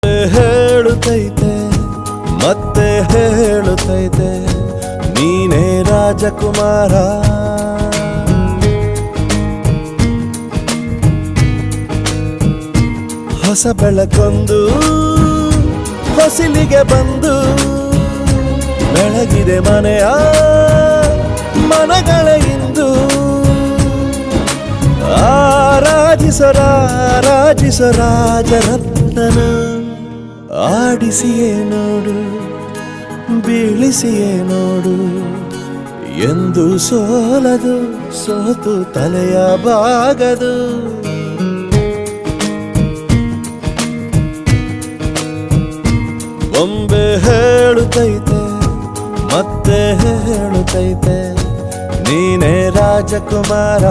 ಬೊಂಬೆ ಹೇಳುತ್ತೈತೆ ಮತ್ತೆ ಹೇಳುತ್ತೈತೆ ನೀನೇ ರಾಜಕುಮಾರ. ಹೊಸ ಬೆಳಕೊಂದು ಹೊಸಿಲಿಗೆ ಬಂದು ಬೆಳಗಿದೆ ಮನೆಯ ಮನಗಳ ಇಂದು. ಆರಾಧಿಸ ರಾಜರತ್ನನ ಆಡಿಸಿಯೇ ನೋಡು ಬೀಳಿಸಿಯೇ ನೋಡು ಎಂದು ಸೋಲದು ಸೋತು ತಲೆಯ ಬಾಗದು. ಬೊಂಬೆ ಹೇಳುತ್ತೈತೆ ಮತ್ತೆ ಹೇಳುತ್ತೈತೆ ನೀನೇ ರಾಜಕುಮಾರ.